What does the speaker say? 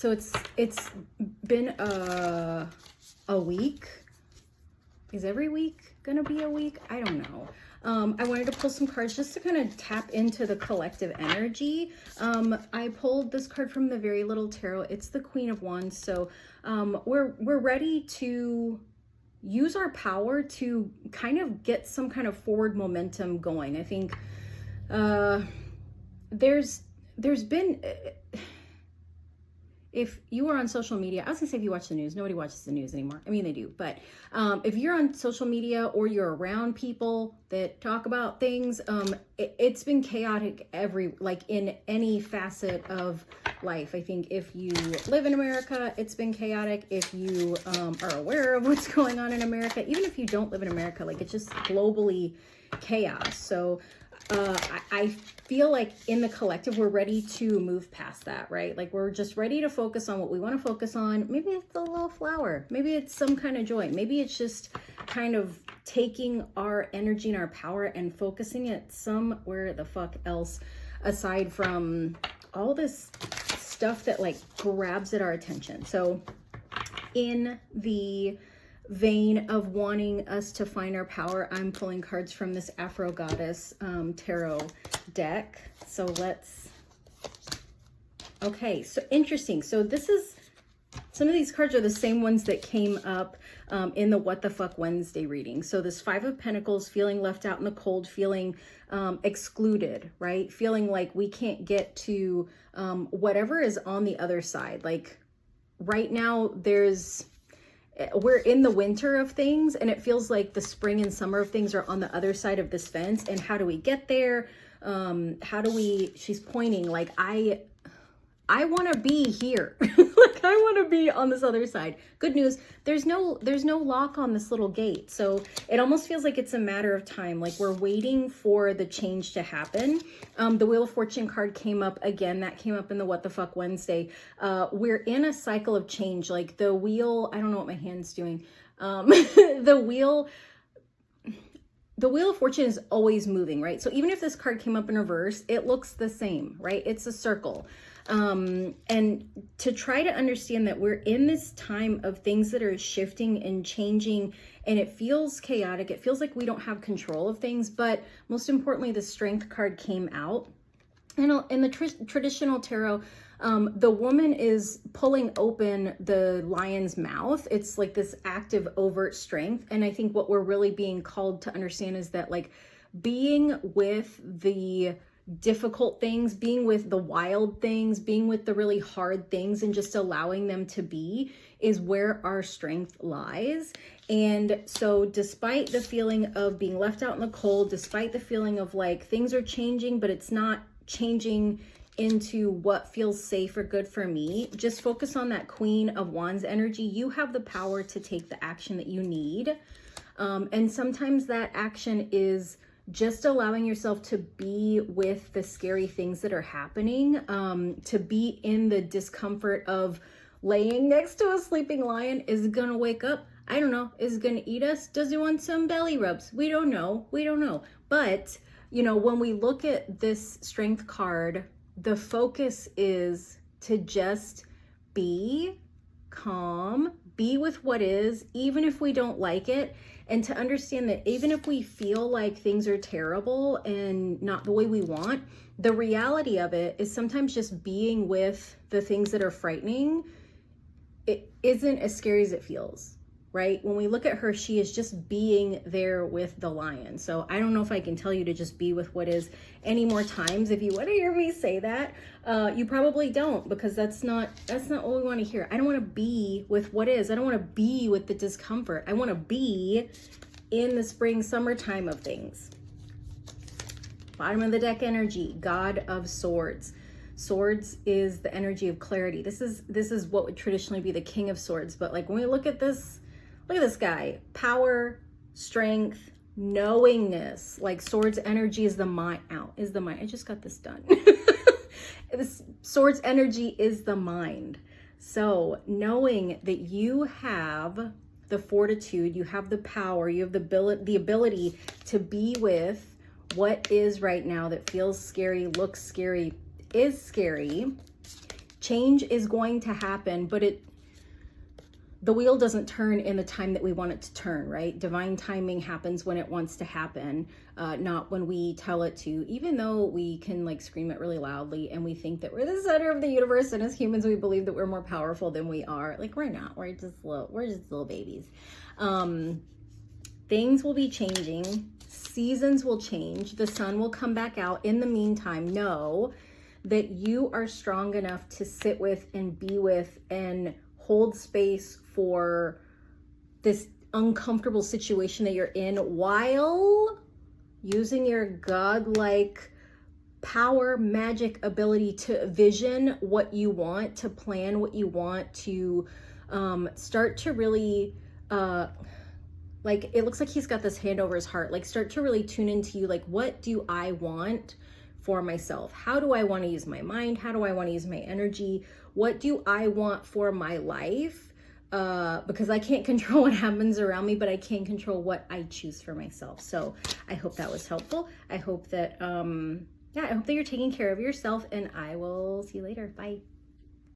So it's been a week. Is every week gonna be a week? I don't know. I wanted to pull some cards just to kind of tap into the collective energy. I pulled this card from the Very Little Tarot. It's the Queen of Wands. So we're ready to use our power to kind of get some kind of forward momentum going. I think there's been, if you are on social media, I was gonna say if you watch the news, nobody watches the news anymore. I mean, they do, but if you're on social media or you're around people that talk about things, it's been chaotic in any facet of life. I think if you live in America, it's been chaotic. If you are aware of what's going on in America, even if you don't live in America, like it's just globally chaos. So I feel like in the collective, we're ready to move past that, right? Like we're just ready to focus on what we want to focus on. Maybe it's a little flower. Maybe it's some kind of joy. Maybe it's just kind of taking our energy and our power and focusing it somewhere the fuck else aside from all this stuff that like grabs at our attention. So in the vein of wanting us to find our power, I'm pulling cards from this Afro Goddess tarot deck. So okay, so interesting. So this is, some of these cards are the same ones that came up in the What the Fuck Wednesday reading. So this Five of Pentacles, feeling left out in the cold, feeling excluded, right? Feeling like we can't get to whatever is on the other side. Like right now we're in the winter of things and it feels like the spring and summer of things are on the other side of this fence. And how do we get there? She's pointing like, I want to be here. Like I want to be on this other side. Good news. There's no lock on this little gate. So it almost feels like it's a matter of time. Like we're waiting for the change to happen. The Wheel of Fortune card came up again. That came up in the What the Fuck Wednesday. We're in a cycle of change. Like the wheel, I don't know what my hand's doing. The wheel of Fortune is always moving, right? So even if this card came up in reverse, it looks the same, right? It's a circle. And to try to understand that we're in this time of things that are shifting and changing, and it feels chaotic. It feels like we don't have control of things, but most importantly, the Strength card came out. And in the traditional tarot, the woman is pulling open the lion's mouth. It's like this active, overt strength. And I think what we're really being called to understand is that like being with the difficult things, being with the wild things, being with the really hard things and just allowing them to be is where our strength lies. And so despite the feeling of being left out in the cold, despite the feeling of like things are changing, but it's not changing into what feels safe or good for me, just focus on that Queen of Wands energy. You have the power to take the action that you need. And sometimes that action is just allowing yourself to be with the scary things that are happening, to be in the discomfort of laying next to a sleeping lion. Is it gonna wake up? I don't know. Is it gonna eat us? Does it want some belly rubs? We don't know. We don't know. But, you know, when we look at this Strength card, the focus is to just be calm, be with what is, even if we don't like it. And to understand that even if we feel like things are terrible and not the way we want, the reality of it is sometimes just being with the things that are frightening, it isn't as scary as it feels, right? When we look at her, she is just being there with the lion. So I don't know if I can tell you to just be with what is any more times. If you want to hear me say that, you probably don't, because that's not what we want to hear. I don't want to be with what is. I don't want to be with the discomfort. I want to be in the spring, summertime of things. Bottom of the deck energy, God of Swords. Swords is the energy of clarity. This is what would traditionally be the King of Swords. But like when we look at this guy, power, strength, knowingness. Like Swords energy is the mind. I just got this done. This Swords energy is the mind. So knowing that you have the fortitude, you have the power, you have the ability to be with what is right now that feels scary, looks scary, is scary, Change is going to happen, but the wheel doesn't turn in the time that we want it to turn, right? Divine timing happens when it wants to happen, not when we tell it to, even though we can like scream it really loudly and we think that we're the center of the universe, and as humans we believe that we're more powerful than we are. Like, we're not. We're just little babies. Things will be changing. Seasons will change. The sun will come back out. In the meantime, know that you are strong enough to sit with and be with and hold space for this uncomfortable situation that you're in, while using your godlike power, magic ability to vision what you want, to plan what you want, to start to really like, it looks like he's got this hand over his heart, like start to really tune into you, like, what do I want for myself? How do I want to use my mind? How do I want to use my energy? What do I want for my life? Because I can't control what happens around me, but I can control what I choose for myself. So I hope that was helpful. I hope that, I hope that you're taking care of yourself, and I will see you later. Bye.